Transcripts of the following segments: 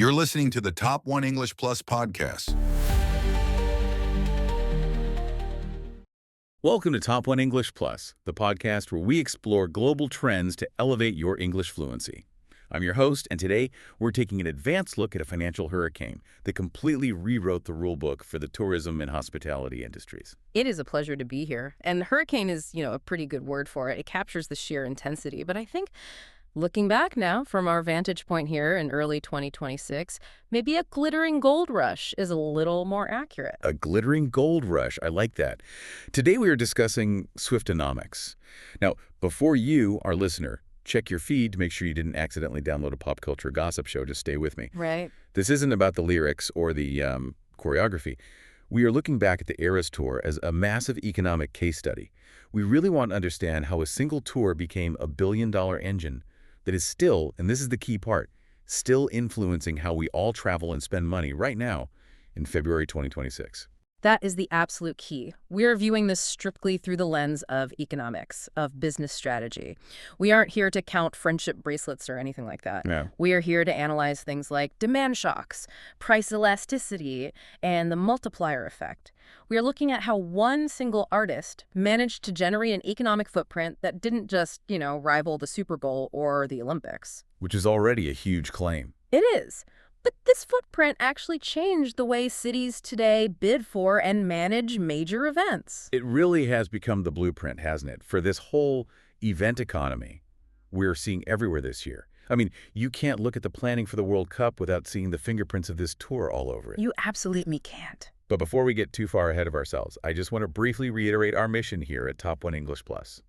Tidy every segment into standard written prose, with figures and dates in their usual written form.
You're listening to the Top One English Plus podcast. Welcome to Top One English Plus, the podcast where we explore global trends to elevate your English fluency. I'm your host, and today we're taking an advanced look at a financial hurricane that completely rewrote the rulebook for the tourism and hospitality industries. It is a pleasure to be here. And hurricane is, a pretty good word for it. It captures the sheer intensity. But I think looking back now from our vantage point here in early 2026, maybe a glittering gold rush is a little more accurate. A glittering gold rush. I like that. Today we are discussing Swiftonomics. Now, before you, our listener, check your feed to make sure you didn't accidentally download a pop culture gossip show. Just stay with me. Right. This isn't about the lyrics or the choreography. We are looking back at the Eras Tour as a massive economic case study. We really want to understand how a single tour became a billion-dollar engine that is still, and this is the key part, still influencing how we all travel and spend money right now in February 2026. That is the absolute key. We're viewing this strictly through the lens of economics, of business strategy. We aren't here to count friendship bracelets or anything like that. No. We are here to analyze things like demand shocks, price elasticity, and the multiplier effect. We are looking at how one single artist managed to generate an economic footprint that didn't just, rival the Super Bowl or the Olympics. Which is already a huge claim. It is. But this footprint actually changed the way cities today bid for and manage major events. It really has become the blueprint, hasn't it, for this whole event economy we're seeing everywhere this year. I mean, you can't look at the planning for the World Cup without seeing the fingerprints of this tour all over it. You absolutely can't. But before we get too far ahead of ourselves, I just want to briefly reiterate our mission here at Top One English Plus.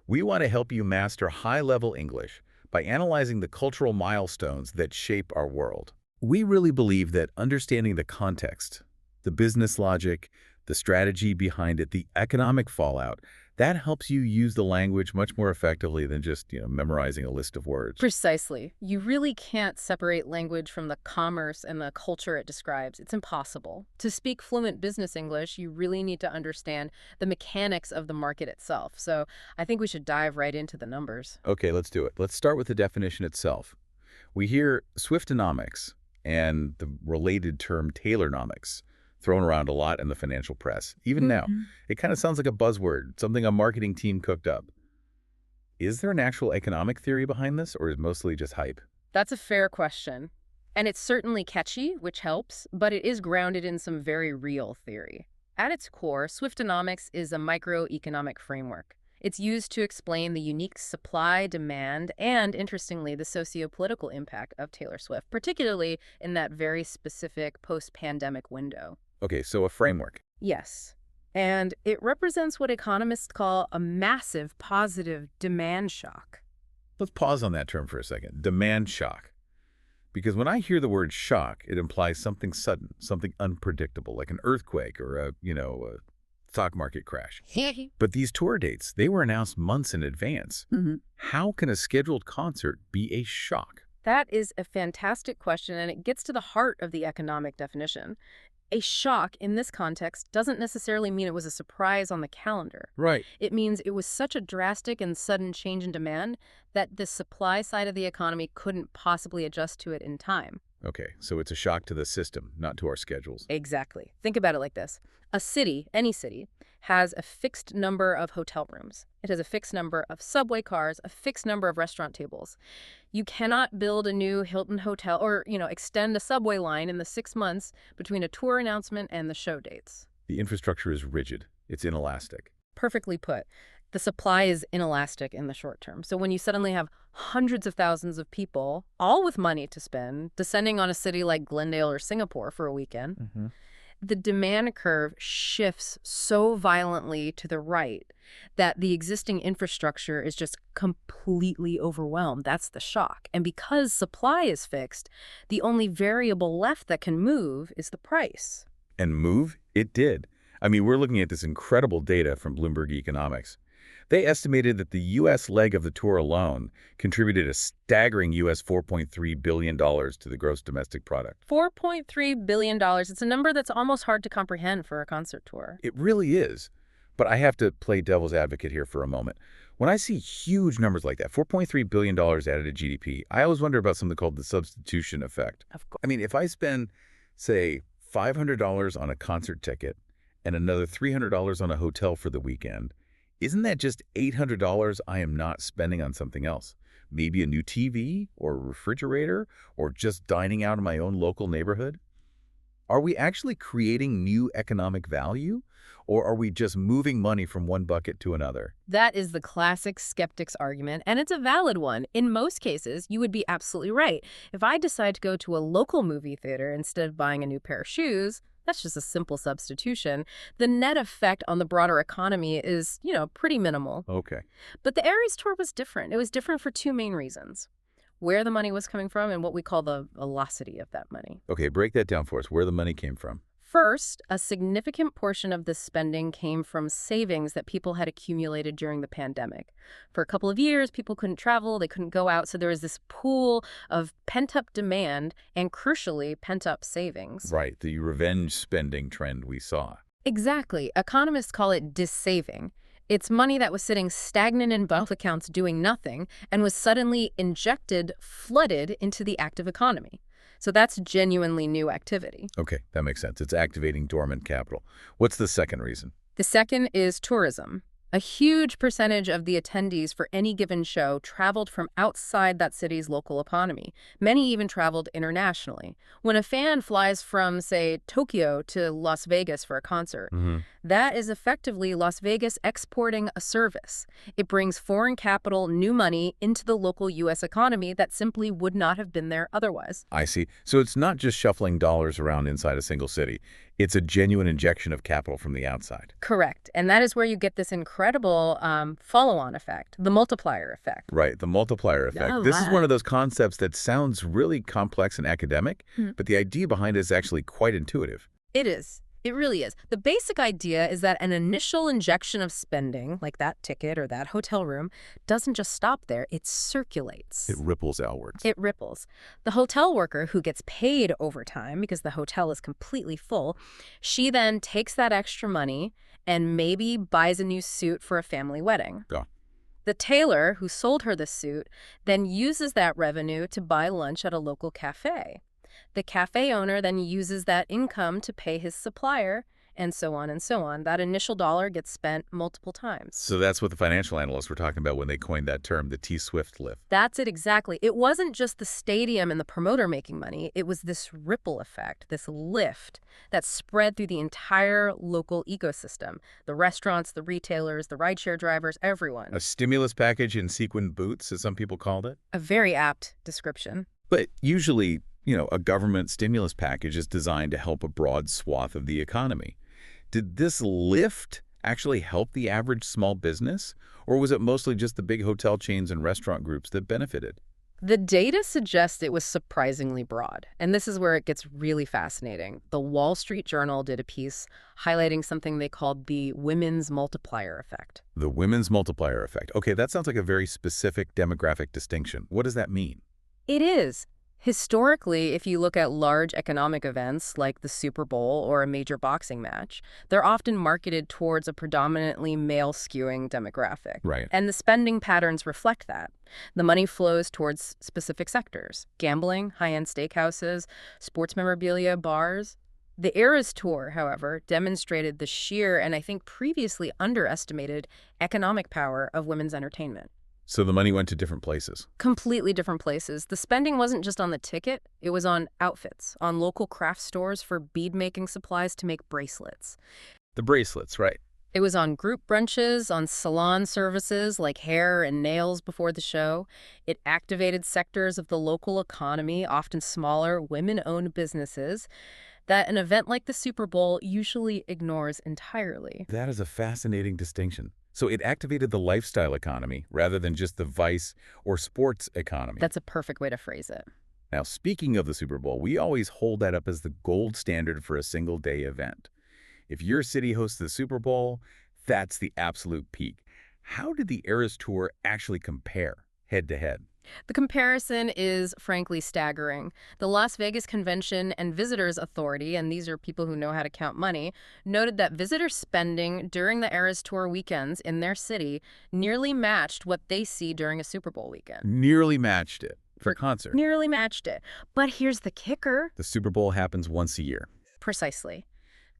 We want to help you master high-level English by analyzing the cultural milestones that shape our world. We really believe that understanding the context, the business logic, the strategy behind it, the economic fallout, that helps you use the language much more effectively than just, memorizing a list of words. Precisely. You really can't separate language from the commerce and the culture it describes. It's impossible. To speak fluent business English, you really need to understand the mechanics of the market itself. So I think we should dive right into the numbers. Okay, let's do it. Let's start with the definition itself. We hear Swiftonomics and the related term Taylornomics thrown around a lot in the financial press. Even now, it kind of sounds like a buzzword, something a marketing team cooked up. Is there an actual economic theory behind this, or is it mostly just hype? That's a fair question. And it's certainly catchy, which helps, but it is grounded in some very real theory. At its core, Swiftonomics is a microeconomic framework. It's used to explain the unique supply, demand, and, interestingly, the socio-political impact of Taylor Swift, particularly in that very specific post-pandemic window. Okay, so a framework. Yes. And it represents what economists call a massive positive demand shock. Let's pause on that term for a second. Demand shock. Because when I hear the word shock, it implies something sudden, something unpredictable, like an earthquake or a stock market crash. But these tour dates, they were announced months in advance. How can a scheduled concert be a shock? That is a fantastic question, and it gets to the heart of the economic definition. A shock in this context doesn't necessarily mean it was a surprise on the calendar. Right. It means it was such a drastic and sudden change in demand that the supply side of the economy couldn't possibly adjust to it in time. Okay, so it's a shock to the system, not to our schedules. Exactly. Think about it like this. A city, any city, has a fixed number of hotel rooms. It has a fixed number of subway cars, a fixed number of restaurant tables. You cannot build a new Hilton hotel or, extend a subway line in the 6 months between a tour announcement and the show dates. The infrastructure is rigid. It's inelastic. Perfectly put. The supply is inelastic in the short term. So when you suddenly have hundreds of thousands of people, all with money to spend, descending on a city like Glendale or Singapore for a weekend, the demand curve shifts so violently to the right that the existing infrastructure is just completely overwhelmed. That's the shock. And because supply is fixed, the only variable left that can move is the price. And move? It did. I mean, we're looking at this incredible data from Bloomberg Economics. They estimated that the U.S. leg of the tour alone contributed a staggering U.S. $4.3 billion to the gross domestic product. $4.3 billion. It's a number that's almost hard to comprehend for a concert tour. It really is. But I have to play devil's advocate here for a moment. When I see huge numbers like that, $4.3 billion added to GDP, I always wonder about something called the substitution effect. Of course. I mean, if I spend, say, $500 on a concert ticket and another $300 on a hotel for the weekend, isn't that just $800 I am not spending on something else? Maybe a new TV or a refrigerator or just dining out in my own local neighborhood? Are we actually creating new economic value, or are we just moving money from one bucket to another? That is the classic skeptic's argument, and it's a valid one. In most cases, you would be absolutely right. If I decide to go to a local movie theater instead of buying a new pair of shoes, that's just a simple substitution. The net effect on the broader economy is, pretty minimal. Okay. But the Eras tour was different. It was different for two main reasons: where the money was coming from and what we call the velocity of that money. Okay, break that down for us, where the money came from. First, a significant portion of this spending came from savings that people had accumulated during the pandemic. For a couple of years, people couldn't travel, they couldn't go out, so there was this pool of pent-up demand and, crucially, pent-up savings. Right, the revenge spending trend we saw. Exactly. Economists call it dissaving. It's money that was sitting stagnant in bank accounts doing nothing and was suddenly flooded into the active economy. So that's genuinely new activity. Okay, that makes sense. It's activating dormant capital. What's the second reason? The second is tourism. A huge percentage of the attendees for any given show traveled from outside that city's local economy. Many even traveled internationally. When a fan flies from, say, Tokyo to Las Vegas for a concert, that is effectively Las Vegas exporting a service. It brings foreign capital, new money, into the local U.S. economy that simply would not have been there otherwise. I see. So it's not just shuffling dollars around inside a single city. It's a genuine injection of capital from the outside. Correct. And that is where you get this incredible follow-on effect, the multiplier effect. Right, the multiplier effect. Oh, This is wow. one of those concepts that sounds really complex and academic, but the idea behind it is actually quite intuitive. It is. It really is. The basic idea is that an initial injection of spending, like that ticket or that hotel room, doesn't just stop there. It circulates. It ripples outwards. It ripples. The hotel worker who gets paid overtime because the hotel is completely full, she then takes that extra money and maybe buys a new suit for a family wedding. Yeah. The tailor who sold her the suit then uses that revenue to buy lunch at a local cafe. The cafe owner then uses that income to pay his supplier, and so on and so on. That initial dollar gets spent multiple times. So that's what the financial analysts were talking about when they coined that term, the T-Swift lift. That's it exactly. It wasn't just the stadium and the promoter making money. It was this ripple effect, this lift that spread through the entire local ecosystem. The restaurants, the retailers, the rideshare drivers, everyone. A stimulus package in sequined boots, as some people called it. A very apt description. But usually, a government stimulus package is designed to help a broad swath of the economy. Did this lift actually help the average small business, or was it mostly just the big hotel chains and restaurant groups that benefited? The data suggests it was surprisingly broad, and this is where it gets really fascinating. The Wall Street Journal did a piece highlighting something they called the women's multiplier effect. The women's multiplier effect. Okay, that sounds like a very specific demographic distinction. What does that mean? It is. Historically, if you look at large economic events like the Super Bowl or a major boxing match, they're often marketed towards a predominantly male-skewing demographic. Right. And the spending patterns reflect that. The money flows towards specific sectors: gambling, high-end steakhouses, sports memorabilia, bars. The Eras tour, however, demonstrated the sheer and I think previously underestimated economic power of women's entertainment. So the money went to different places. Completely different places. The spending wasn't just on the ticket, it was on outfits, on local craft stores for bead-making supplies to make bracelets. The bracelets, right. It was on group brunches, on salon services like hair and nails before the show. It activated sectors of the local economy, often smaller, women-owned businesses, that an event like the Super Bowl usually ignores entirely. That is a fascinating distinction. So it activated the lifestyle economy rather than just the vice or sports economy. That's a perfect way to phrase it. Now, speaking of the Super Bowl, we always hold that up as the gold standard for a single-day event. If your city hosts the Super Bowl, that's the absolute peak. How did the Eras Tour actually compare head-to-head? The comparison is frankly staggering. The Las Vegas Convention and Visitors Authority, and these are people who know how to count money, noted that visitor spending during the Eras Tour weekends in their city nearly matched what they see during a Super Bowl weekend. Nearly matched it for concert. Nearly matched it. But here's the kicker. The Super Bowl happens once a year. Precisely.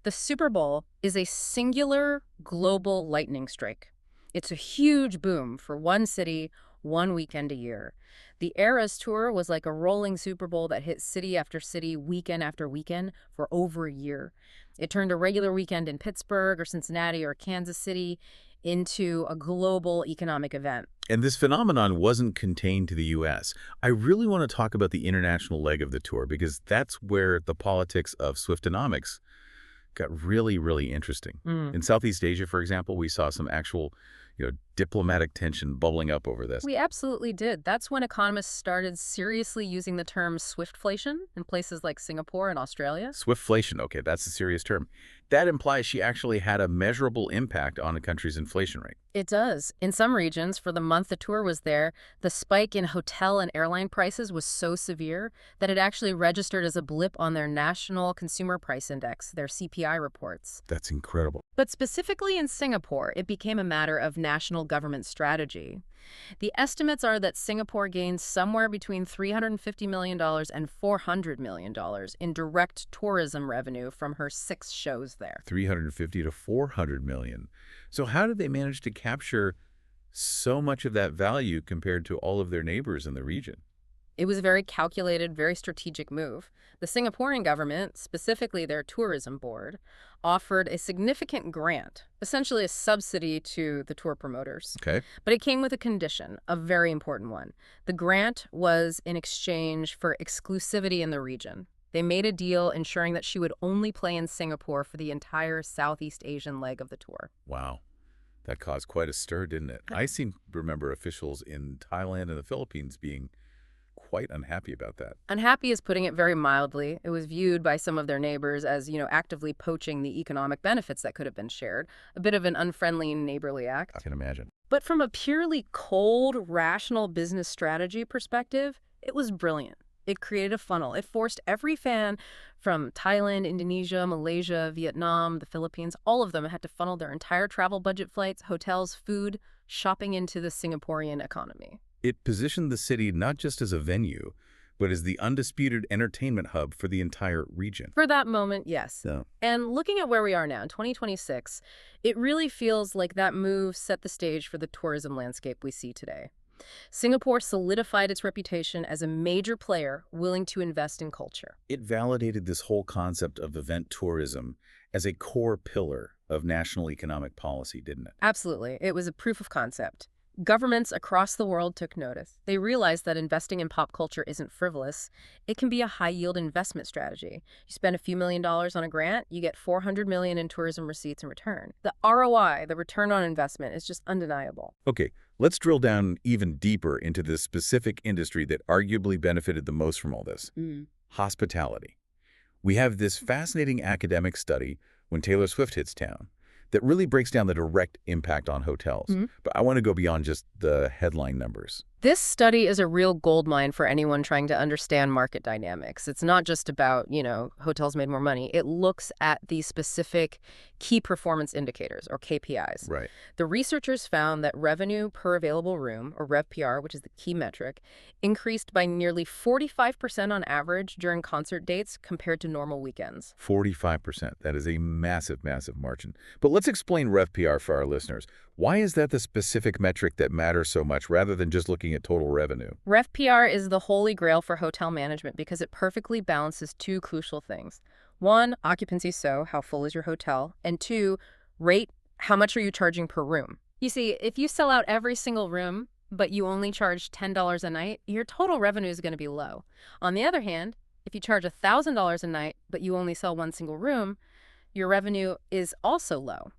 The Super Bowl is a singular global lightning strike. It's a huge boom for one city, one weekend a year. The Eras Tour was like a rolling Super Bowl that hit city after city, weekend after weekend for over a year. It turned a regular weekend in Pittsburgh or Cincinnati or Kansas City into a global economic event. And this phenomenon wasn't contained to the U.S. I really want to talk about the international leg of the tour because that's where the politics of Swiftonomics got really, really interesting. In Southeast Asia, for example, we saw some actual diplomatic tension bubbling up over this. We absolutely did. That's when economists started seriously using the term Swiftflation in places like Singapore and Australia. Swiftflation, okay, that's a serious term. That implies she actually had a measurable impact on a country's inflation rate. It does. In some regions, for the month the tour was there, the spike in hotel and airline prices was so severe that it actually registered as a blip on their National Consumer Price Index, their CPI reports. That's incredible. But specifically in Singapore, it became a matter of national government strategy. The estimates are that Singapore gained somewhere between $350 million and $400 million in direct tourism revenue from her 6 shows there. 350 to 400 million. So how did they manage to capture so much of that value compared to all of their neighbors in the region? It was a very calculated, very strategic move. The Singaporean government, specifically their tourism board, offered a significant grant, essentially a subsidy to the tour promoters. Okay. But it came with a condition, a very important one. The grant was in exchange for exclusivity in the region. They made a deal ensuring that she would only play in Singapore for the entire Southeast Asian leg of the tour. Wow. That caused quite a stir, didn't it? I seem to remember officials in Thailand and the Philippines being quite unhappy about that. Unhappy is putting it very mildly. It was viewed by some of their neighbors as, actively poaching the economic benefits that could have been shared. A bit of an unfriendly neighborly act. I can imagine. But from a purely cold, rational business strategy perspective, it was brilliant. It created a funnel. It forced every fan from Thailand, Indonesia, Malaysia, Vietnam, the Philippines, all of them had to funnel their entire travel budget, flights, hotels, food, shopping into the Singaporean economy. It positioned the city not just as a venue, but as the undisputed entertainment hub for the entire region. For that moment, yes. So, And looking at where we are now, in 2026, it really feels like that move set the stage for the tourism landscape we see today. Singapore solidified its reputation as a major player willing to invest in culture. it validated this whole concept of event tourism as a core pillar of national economic policy, didn't it? Absolutely. It was a proof of concept. Governments across the world took notice. They realized that investing in pop culture isn't frivolous. It can be a high-yield investment strategy. You spend a few $1,000,000 on a grant, you get $400 million in tourism receipts in return. The ROI, the return on investment, is just undeniable. Okay, let's drill down even deeper into the specific industry that arguably benefited the most from all this. Hospitality. We have this fascinating academic study, When Taylor Swift Hits Town, that really breaks down the direct impact on hotels. But I want to go beyond just the headline numbers. This study is a real goldmine for anyone trying to understand market dynamics. It's not just about, hotels made more money. It looks at the specific key performance indicators, or KPIs. Right. The researchers found that revenue per available room, or RevPR, which is the key metric, increased by nearly 45% on average during concert dates compared to normal weekends. 45%. That is a massive, massive margin. But let's explain RevPR for our listeners. Why is that the specific metric that matters so much rather than just looking at total revenue? RevPR is the holy grail for hotel management because it perfectly balances 2 crucial things. 1, occupancy, so how full is your hotel? And 2, rate, how much are you charging per room? You see, if you sell out every single room, but you only charge $10 a night, your total revenue is going to be low. On the other hand, if you charge $1,000 a night, but you only sell one single room, your revenue is also low.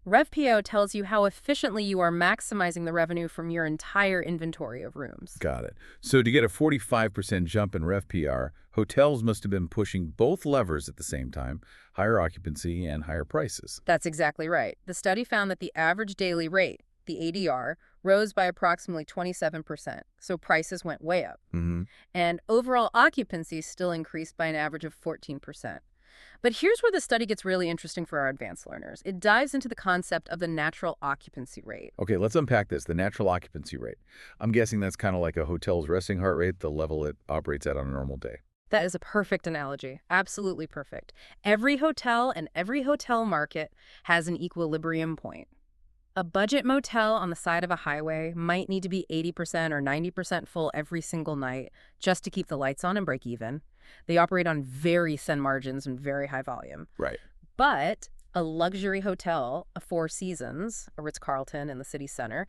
RevPO tells you how efficiently you are maximizing the revenue from your entire inventory of rooms. Got it. So to get a 45% jump in RevPR, hotels must have been pushing both levers at the same time, higher occupancy and higher prices. That's exactly right. The study found that the average daily rate, the ADR, rose by approximately 27%, so prices went way up. Mm-hmm. And overall occupancy still increased by an average of 14%. But here's where the study gets really interesting for our advanced learners. It dives into the concept of the natural occupancy rate. Okay, let's unpack this, the natural occupancy rate. I'm guessing that's kind of like a hotel's resting heart rate, the level it operates at on a normal day. That is a perfect analogy. Absolutely perfect. Every hotel and every hotel market has an equilibrium point. A budget motel on the side of a highway might need to be 80% or 90% full every single night just to keep the lights on and break even. They operate on very thin margins and very high volume. Right. But a luxury hotel, a Four Seasons, a Ritz-Carlton in the city center,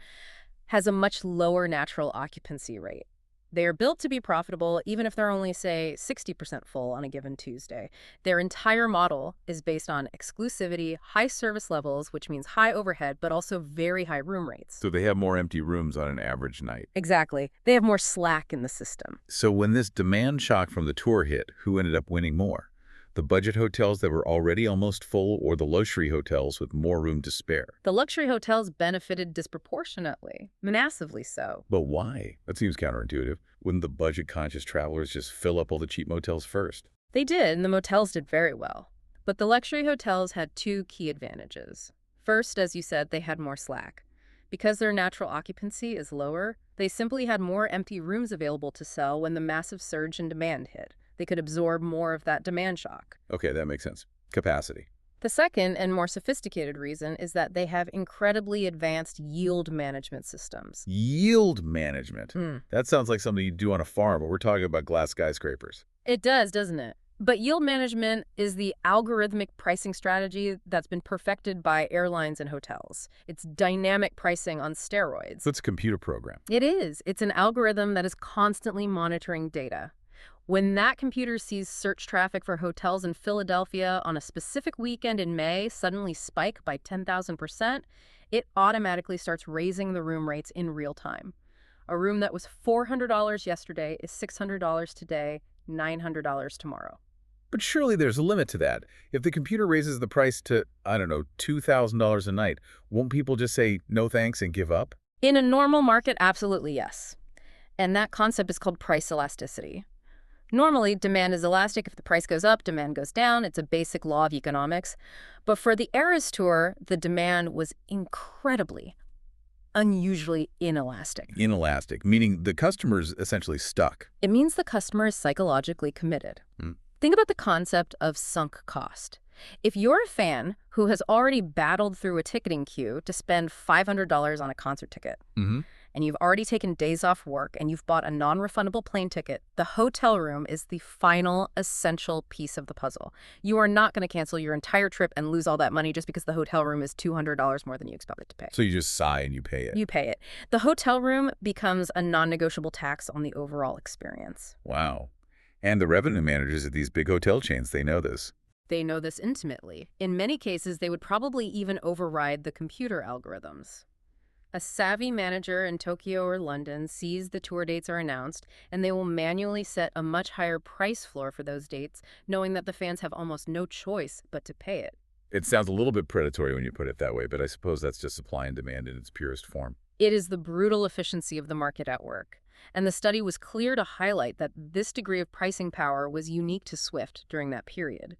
has a much lower natural occupancy rate. They are built to be profitable even if they're only, say, 60% full on a given Tuesday. Their entire model is based on exclusivity, high service levels, which means high overhead, but also very high room rates. So they have more empty rooms on an average night. Exactly. They have more slack in the system. So when this demand shock from the tour hit, who ended up winning more? The budget hotels that were already almost full or the luxury hotels with more room to spare? The luxury hotels benefited disproportionately, massively so. But why? That seems counterintuitive. Wouldn't the budget-conscious travelers just fill up all the cheap motels first? They did, and the motels did very well. But the luxury hotels had two key advantages. First, as you said, they had more slack. Because their natural occupancy is lower, they simply had more empty rooms available to sell when the massive surge in demand hit. They could absorb more of that demand shock. Okay, that makes sense. Capacity. The second and more sophisticated reason is that they have incredibly advanced yield management systems. Yield management. That sounds like something you do on a farm, but we're talking about glass skyscrapers. It does, doesn't it? But yield management is the algorithmic pricing strategy that's been perfected by airlines and hotels. It's dynamic pricing on steroids. So it's a computer program. It is. It's an algorithm that is constantly monitoring data. When that computer sees search traffic for hotels in Philadelphia on a specific weekend in May suddenly spike by 10,000%, it automatically starts raising the room rates in real time. A room that was $400 yesterday is $600 today, $900 tomorrow. But surely there's a limit to that. If the computer raises the price to, I don't know, $2,000 a night, won't people just say no thanks and give up? In a normal market, absolutely yes. And that concept is called price elasticity. Normally, demand is elastic. If the price goes up, demand goes down. It's a basic law of economics. But for the Eras Tour, the demand was incredibly, unusually inelastic. Inelastic, meaning the customer's essentially stuck. It means the customer is psychologically committed. Think about the concept of sunk cost. If you're a fan who has already battled through a ticketing queue to spend $500 on a concert ticket, and you've already taken days off work and you've bought a non-refundable plane ticket, the hotel room is the final essential piece of the puzzle. You are not going to cancel your entire trip and lose all that money just because the hotel room is $200 more than you expected to pay. So you just sigh and you pay it. You pay it. The hotel room becomes a non-negotiable tax on the overall experience. Wow. And the revenue managers at these big hotel chains, they know this. They know this intimately. In many cases, they would probably even override the computer algorithms. A savvy manager in Tokyo or London sees the tour dates are announced, and they will manually set a much higher price floor for those dates, knowing that the fans have almost no choice but to pay it. It sounds a little bit predatory when you put it that way, but I suppose that's just supply and demand in its purest form. It is the brutal efficiency of the market at work. And the study was clear to highlight that this degree of pricing power was unique to Swift during that period.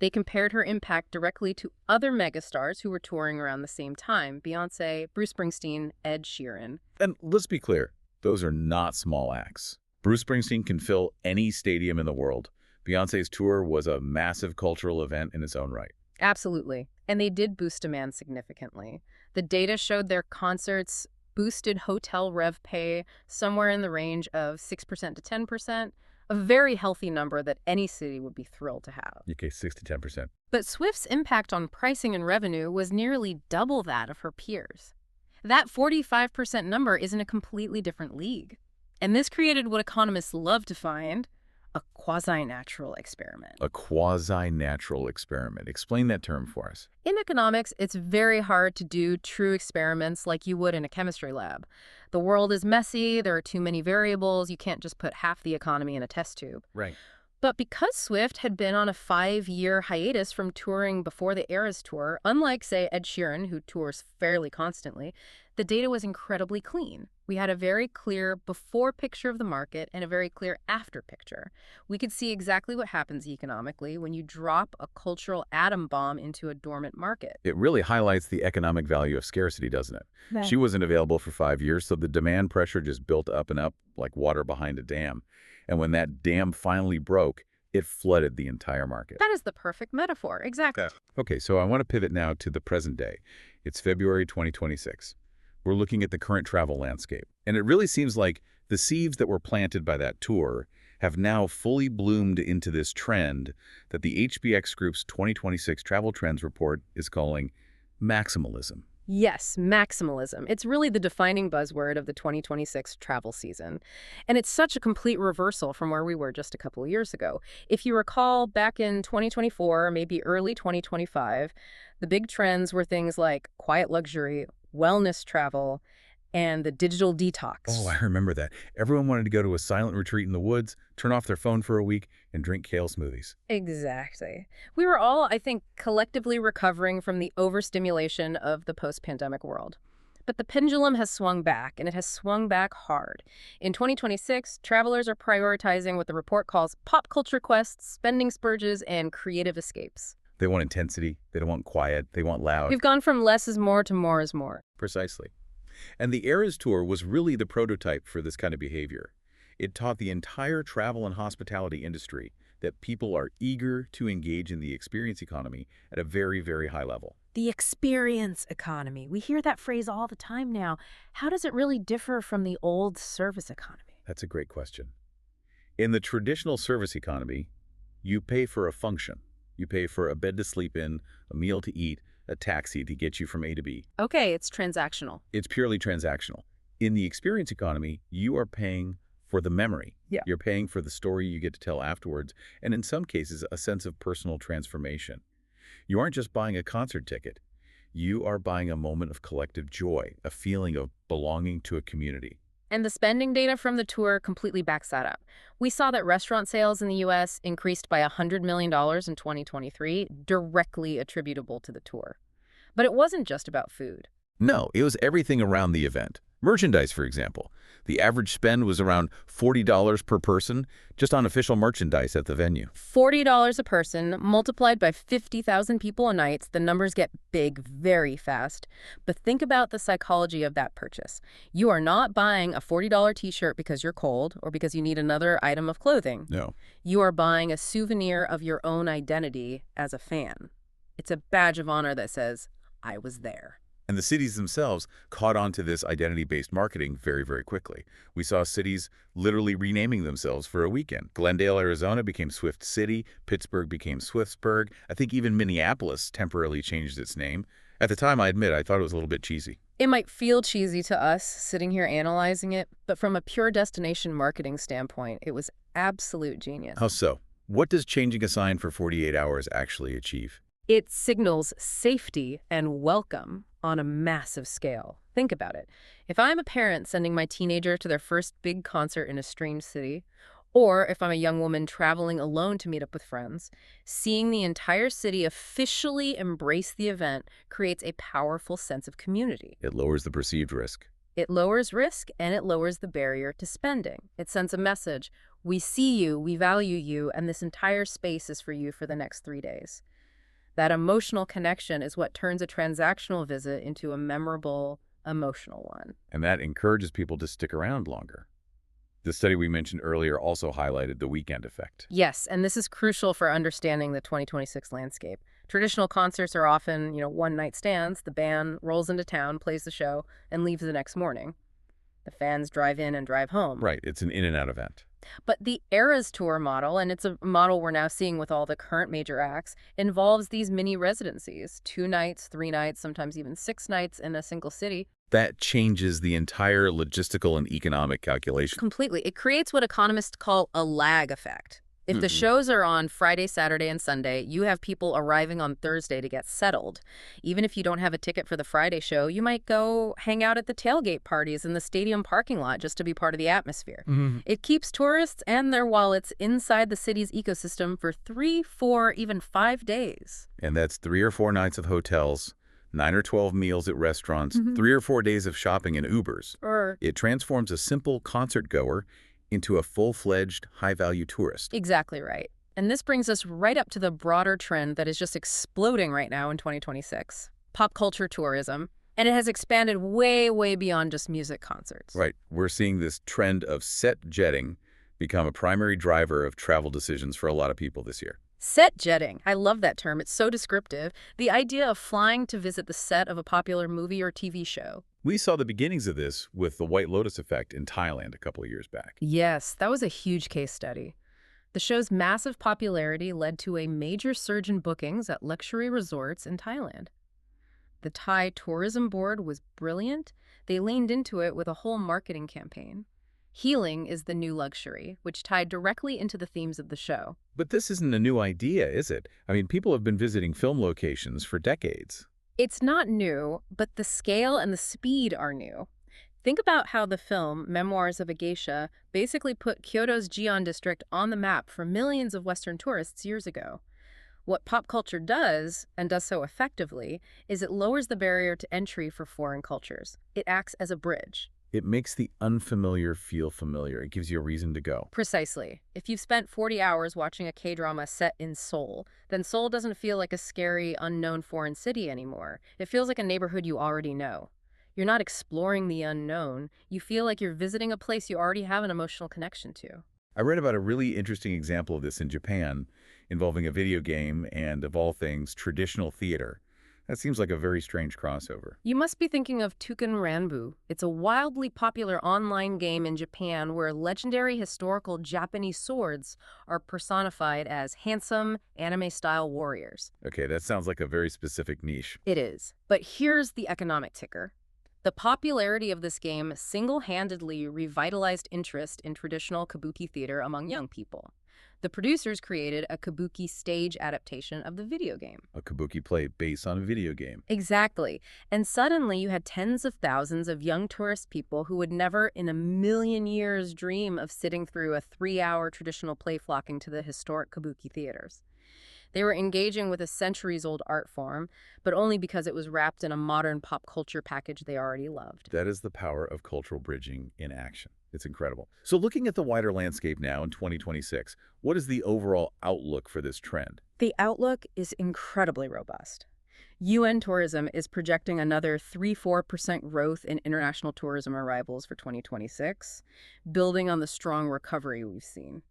They compared her impact directly to other megastars who were touring around the same time: Beyoncé, Bruce Springsteen, Ed Sheeran. And let's be clear, those are not small acts. Bruce Springsteen can fill any stadium in the world. Beyoncé's tour was a massive cultural event in its own right. Absolutely. And they did boost demand significantly. The data showed their concerts boosted hotel rev pay somewhere in the range of 6% to 10%. A very healthy number that any city would be thrilled to have. Okay, 6 to 10%. But Swift's impact on pricing and revenue was nearly double that of her peers. That 45% number is in a completely different league. And this created what economists love to find: a quasi-natural experiment. A quasi-natural experiment. Explain that term for us. In economics, it's very hard to do true experiments like you would in a chemistry lab. The world is messy, there are too many variables, you can't just put half the economy in a test tube. Right. But because Swift had been on a 5-year hiatus from touring before the Eras Tour, unlike, say, Ed Sheeran, who tours fairly constantly, The data was incredibly clean. We had a very clear before picture of the market and a very clear after picture. We could see exactly what happens economically when you drop a cultural atom bomb into a dormant market. It really highlights the economic value of scarcity, doesn't it? Right. She wasn't available for 5 years, so the demand pressure just built up and up like water behind a dam. And when that dam finally broke, it flooded the entire market. That is the perfect metaphor. Exactly. Okay, so I want to pivot now to the present day. It's February 2026. We're looking at the current travel landscape. And it really seems like the seeds that were planted by that tour have now fully bloomed into this trend that the HBX Group's 2026 Travel Trends Report is calling maximalism. Yes, maximalism. It's really the defining buzzword of the 2026 travel season. And it's such a complete reversal from where we were just a couple of years ago. If you recall, back in 2024, maybe early 2025, the big trends were things like quiet luxury, wellness travel, and the digital detox. Oh, I remember that. Everyone wanted to go to a silent retreat in the woods, turn off their phone for a week, and drink kale smoothies. Exactly. We were all, I think, collectively recovering from the overstimulation of the post-pandemic world. But the pendulum has swung back, and it has swung back hard. In 2026, travelers are prioritizing what the report calls pop culture quests, spending spurges, and creative escapes. They want intensity. They don't want quiet. They want loud. We've gone from less is more to more is more. Precisely. And the Eras Tour was really the prototype for this kind of behavior. It taught the entire travel and hospitality industry that people are eager to engage in the experience economy at a very, very high level. The experience economy. We hear that phrase all the time now. How does it really differ from the old service economy? That's a great question. In the traditional service economy, you pay for a function. You pay for a bed to sleep in, a meal to eat, a taxi to get you from A to B. Okay, it's transactional. It's purely transactional. In the experience economy, you are paying for the memory. Yeah. You're paying for the story you get to tell afterwards, and in some cases, a sense of personal transformation. You aren't just buying a concert ticket. You are buying a moment of collective joy, a feeling of belonging to a community. And the spending data from the tour completely backs that up. We saw that restaurant sales in the U.S. increased by $100 million in 2023, directly attributable to the tour. But it wasn't just about food. No, it was everything around the event. Merchandise, for example. The average spend was around $40 per person just on official merchandise at the venue. $40 a person, multiplied by 50,000 people a night, the numbers get big very fast. But think about the psychology of that purchase. You are not buying a $40 t-shirt because you're cold or because you need another item of clothing. No. You are buying a souvenir of your own identity as a fan. It's a badge of honor that says, I was there. And the cities themselves caught on to this identity-based marketing very, very quickly. We saw cities literally renaming themselves for a weekend. Glendale, Arizona became Swift City. Pittsburgh became Swiftsburg. I think even Minneapolis temporarily changed its name. At the time, I admit, I thought it was a little bit cheesy. It might feel cheesy to us sitting here analyzing it, but from a pure destination marketing standpoint, it was absolute genius. How so? What does changing a sign for 48 hours actually achieve? It signals safety and welcome on a massive scale. Think about it. If I'm a parent sending my teenager to their first big concert in a strange city, or if I'm a young woman traveling alone to meet up with friends, seeing the entire city officially embrace the event creates a powerful sense of community. It lowers the perceived risk. It lowers risk and it lowers the barrier to spending. It sends a message. We see you, we value you, and this entire space is for you for the next 3 days. That emotional connection is what turns a transactional visit into a memorable, emotional one. And that encourages people to stick around longer. The study we mentioned earlier also highlighted the weekend effect. Yes, and this is crucial for understanding the 2026 landscape. Traditional concerts are often, one-night stands. The band rolls into town, plays the show, and leaves the next morning. The fans drive in and drive home. Right, it's an in-and-out event. But the Eras Tour model, and it's a model we're now seeing with all the current major acts, involves these mini residencies, 2 nights, 3 nights, sometimes even 6 nights in a single city. That changes the entire logistical and economic calculation. Completely. It creates what economists call a lag effect. If the shows are on Friday, Saturday, and Sunday, you have people arriving on Thursday to get settled. Even if you don't have a ticket for the Friday show, you might go hang out at the tailgate parties in the stadium parking lot just to be part of the atmosphere. It keeps tourists and their wallets inside the city's ecosystem for 3, 4, even 5 days. And that's 3 or 4 nights of hotels, 9 or 12 meals at restaurants, 3 or 4 days of shopping in Ubers. It transforms a simple concert goer into a full-fledged, high-value tourist. Exactly right. And this brings us right up to the broader trend that is just exploding right now in 2026. Pop culture tourism. And it has expanded way, way beyond just music concerts. Right. We're seeing this trend of set jetting become a primary driver of travel decisions for a lot of people this year. Set jetting. I love that term. It's so descriptive. The idea of flying to visit the set of a popular movie or TV show. We saw the beginnings of this with the White Lotus effect in Thailand a couple of years back. Yes, that was a huge case study. The show's massive popularity led to a major surge in bookings at luxury resorts in Thailand. The Thai Tourism Board was brilliant. They leaned into it with a whole marketing campaign. Healing is the new luxury, which tied directly into the themes of the show. But this isn't a new idea, is it? I mean, people have been visiting film locations for decades. It's not new, but the scale and the speed are new. Think about how the film, Memoirs of a Geisha, basically put Kyoto's Gion district on the map for millions of Western tourists years ago. What pop culture does, and does so effectively, is it lowers the barrier to entry for foreign cultures. It acts as a bridge. It makes the unfamiliar feel familiar. It gives you a reason to go. Precisely. If you've spent 40 hours watching a K-drama set in Seoul, then Seoul doesn't feel like a scary, unknown foreign city anymore. It feels like a neighborhood you already know. You're not exploring the unknown. You feel like you're visiting a place you already have an emotional connection to. I read about a really interesting example of this in Japan, involving a video game and, of all things, traditional theater. That seems like a very strange crossover. You must be thinking of Touken Ranbu. It's a wildly popular online game in Japan where legendary historical Japanese swords are personified as handsome, anime-style warriors. Okay, that sounds like a very specific niche. It is. But here's the economic ticker. The popularity of this game single-handedly revitalized interest in traditional kabuki theater among young people. The producers created a kabuki stage adaptation of the video game. A kabuki play based on a video game. Exactly. And suddenly you had tens of thousands of young tourist people who would never in a million years dream of sitting through a 3-hour traditional play flocking to the historic kabuki theaters. They were engaging with a centuries-old art form, but only because it was wrapped in a modern pop culture package they already loved. That is the power of cultural bridging in action. It's incredible. So looking at the wider landscape now in 2026, what is the overall outlook for this trend? The outlook is incredibly robust. UN Tourism is projecting another 3–4% growth in international tourism arrivals for 2026, building on the strong recovery we've seen.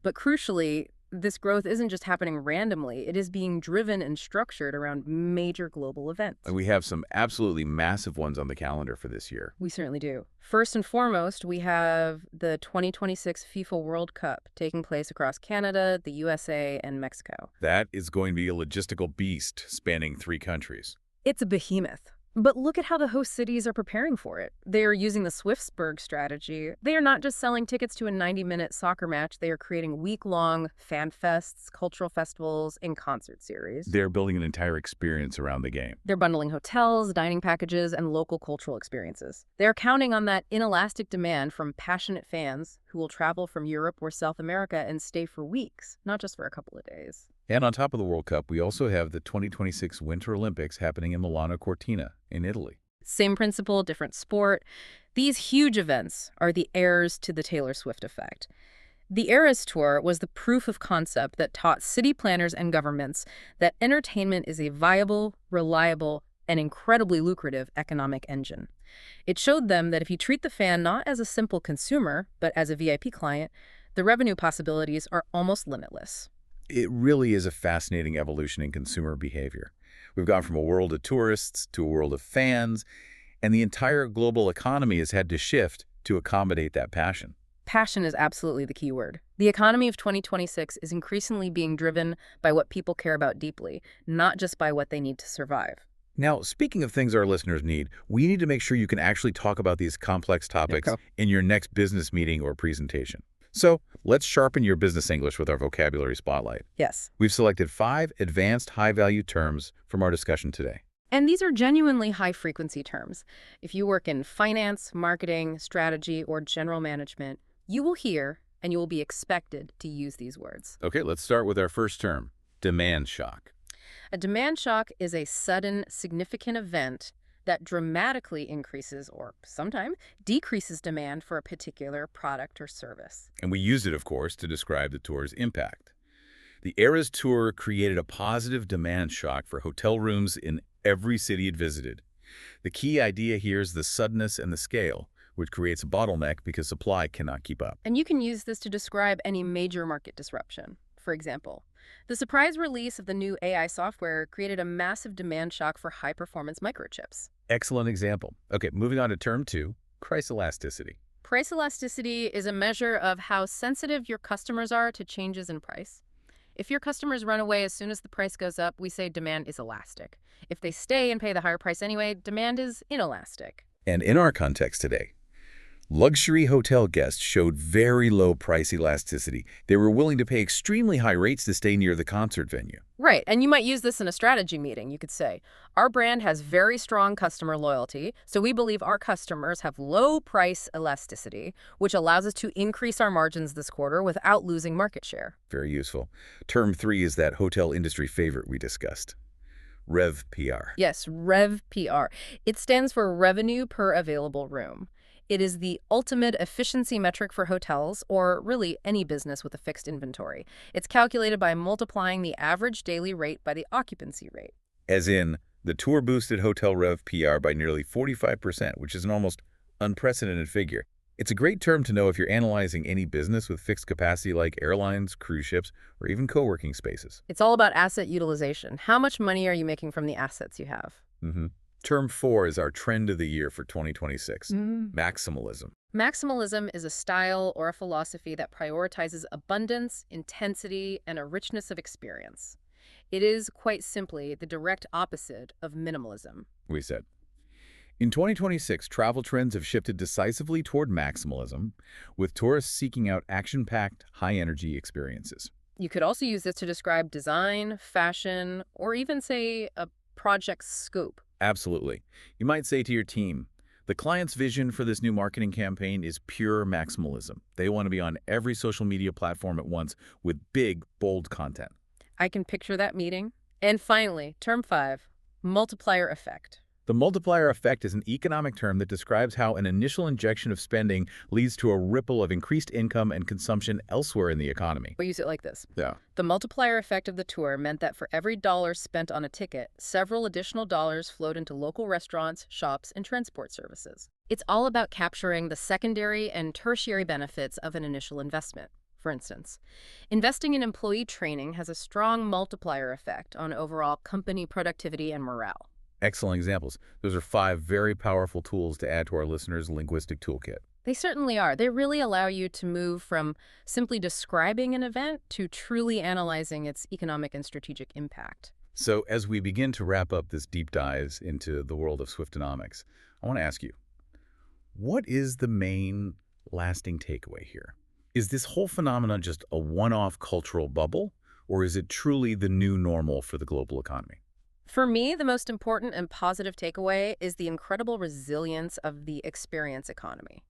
But crucially, this growth isn't just happening randomly. It is being driven and structured around major global events. And we have some absolutely massive ones on the calendar for this year. We certainly do. First and foremost, we have the 2026 FIFA World Cup taking place across Canada, the USA, and Mexico. That is going to be a logistical beast spanning 3 countries. It's a behemoth. But look at how the host cities are preparing for it. They are using the Swiftonomics strategy. They are not just selling tickets to a 90-minute soccer match. They are creating week-long fan fests, cultural festivals, and concert series. They're building an entire experience around the game. They're bundling hotels, dining packages, and local cultural experiences. They're counting on that inelastic demand from passionate fans who will travel from Europe or South America and stay for weeks, not just for a couple of days. And on top of the World Cup, we also have the 2026 Winter Olympics happening in Milano Cortina in Italy. Same principle, different sport. These huge events are the heirs to the Taylor Swift effect. The Eras Tour was the proof of concept that taught city planners and governments that entertainment is a viable, reliable, and incredibly lucrative economic engine. It showed them that if you treat the fan not as a simple consumer, but as a VIP client, the revenue possibilities are almost limitless. It really is a fascinating evolution in consumer behavior. We've gone from a world of tourists to a world of fans, and the entire global economy has had to shift to accommodate that passion. Passion is absolutely the key word. The economy of 2026 is increasingly being driven by what people care about deeply, not just by what they need to survive. Now, speaking of things our listeners need, we need to make sure you can actually talk about these complex topics in your next business meeting or presentation. So let's sharpen your business English with our vocabulary spotlight. Yes. We've selected 5 advanced high-value terms from our discussion today. And these are genuinely high-frequency terms. If you work in finance, marketing, strategy, or general management, you will hear and you will be expected to use these words. Okay, let's start with our first term, demand shock. A demand shock is a sudden, significant event that dramatically increases or sometimes decreases demand for a particular product or service. And we use it, of course, to describe the tour's impact. The Eras Tour created a positive demand shock for hotel rooms in every city it visited. The key idea here is the suddenness and the scale, which creates a bottleneck because supply cannot keep up. And you can use this to describe any major market disruption. For example, the surprise release of the new AI software created a massive demand shock for high-performance microchips. Excellent example. Okay, moving on to term 2, price elasticity. Price elasticity is a measure of how sensitive your customers are to changes in price. If your customers run away as soon as the price goes up, we say demand is elastic. If they stay and pay the higher price anyway, demand is inelastic. And in our context today, luxury hotel guests showed very low price elasticity. They were willing to pay extremely high rates to stay near the concert venue. Right, and you might use this in a strategy meeting. You could say, our brand has very strong customer loyalty, so we believe our customers have low price elasticity, which allows us to increase our margins this quarter without losing market share. Very useful. Term 3 is that hotel industry favorite we discussed. Rev PR. Yes, Rev PR. It stands for revenue per available room. It is the ultimate efficiency metric for hotels, or really any business with a fixed inventory. It's calculated by multiplying the average daily rate by the occupancy rate. As in, the tour boosted hotel Rev PR by nearly 45%, which is an almost unprecedented figure. It's a great term to know if you're analyzing any business with fixed capacity like airlines, cruise ships, or even co-working spaces. It's all about asset utilization. How much money are you making from the assets you have? Term 4 is our trend of the year for 2026, maximalism. Maximalism is a style or a philosophy that prioritizes abundance, intensity, and a richness of experience. It is, quite simply, the direct opposite of minimalism. We said. In 2026, travel trends have shifted decisively toward maximalism, with tourists seeking out action-packed, high-energy experiences. You could also use this to describe design, fashion, or even, say, a project's scope. Absolutely. You might say to your team, the client's vision for this new marketing campaign is pure maximalism. They want to be on every social media platform at once with big, bold content. I can picture that meeting. And finally, term 5, multiplier effect. The multiplier effect is an economic term that describes how an initial injection of spending leads to a ripple of increased income and consumption elsewhere in the economy. We'll use it like this. Yeah. The multiplier effect of the tour meant that for every dollar spent on a ticket, several additional dollars flowed into local restaurants, shops, and transport services. It's all about capturing the secondary and tertiary benefits of an initial investment. For instance, investing in employee training has a strong multiplier effect on overall company productivity and morale. Excellent examples. Those are 5 very powerful tools to add to our listeners' linguistic toolkit. They certainly are. They really allow you to move from simply describing an event to truly analyzing its economic and strategic impact. So as we begin to wrap up this deep dive into the world of Swiftonomics, I want to ask you, what is the main lasting takeaway here? Is this whole phenomenon just a one-off cultural bubble, or is it truly the new normal for the global economy? For me, the most important and positive takeaway is the incredible resilience of the experience economy.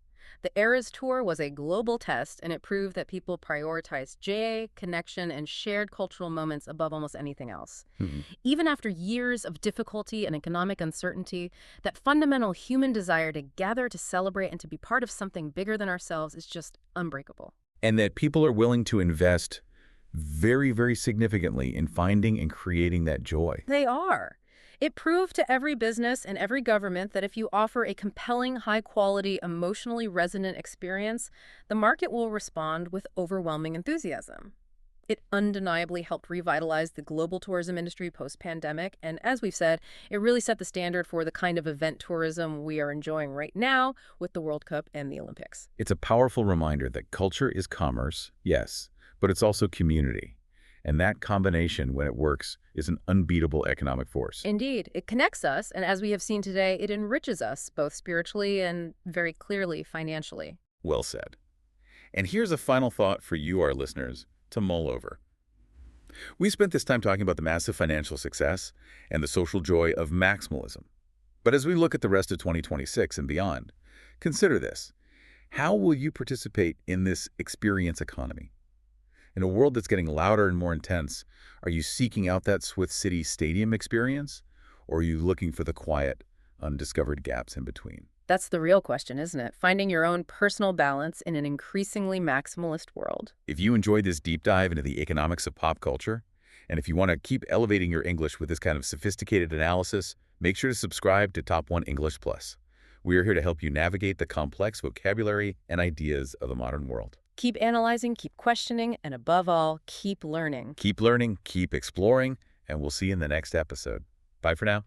The Eras Tour was a global test, and it proved that people prioritize joy, connection, and shared cultural moments above almost anything else. Even after years of difficulty and economic uncertainty, that fundamental human desire to gather, to celebrate, and to be part of something bigger than ourselves is just unbreakable. And that people are willing to invest very, very significantly in finding and creating that joy. They are. It proved to every business and every government that if you offer a compelling, high-quality, emotionally resonant experience, the market will respond with overwhelming enthusiasm. It undeniably helped revitalize the global tourism industry post-pandemic, and as we've said, it really set the standard for the kind of event tourism we are enjoying right now with the World Cup and the Olympics. It's a powerful reminder that culture is commerce, yes, but it's also community. And that combination, when it works, is an unbeatable economic force. Indeed. It connects us, and as we have seen today, it enriches us, both spiritually and very clearly financially. Well said. And here's a final thought for you, our listeners, to mull over. We spent this time talking about the massive financial success and the social joy of maximalism. But as we look at the rest of 2026 and beyond, consider this. How will you participate in this experience economy? In a world that's getting louder and more intense, are you seeking out that Swift City Stadium experience? Or are you looking for the quiet, undiscovered gaps in between? That's the real question, isn't it? Finding your own personal balance in an increasingly maximalist world. If you enjoyed this deep dive into the economics of pop culture, and if you want to keep elevating your English with this kind of sophisticated analysis, make sure to subscribe to Top 1 English Plus. We are here to help you navigate the complex vocabulary and ideas of the modern world. Keep analyzing, keep questioning, and above all, keep learning. Keep learning, keep exploring, and we'll see you in the next episode. Bye for now.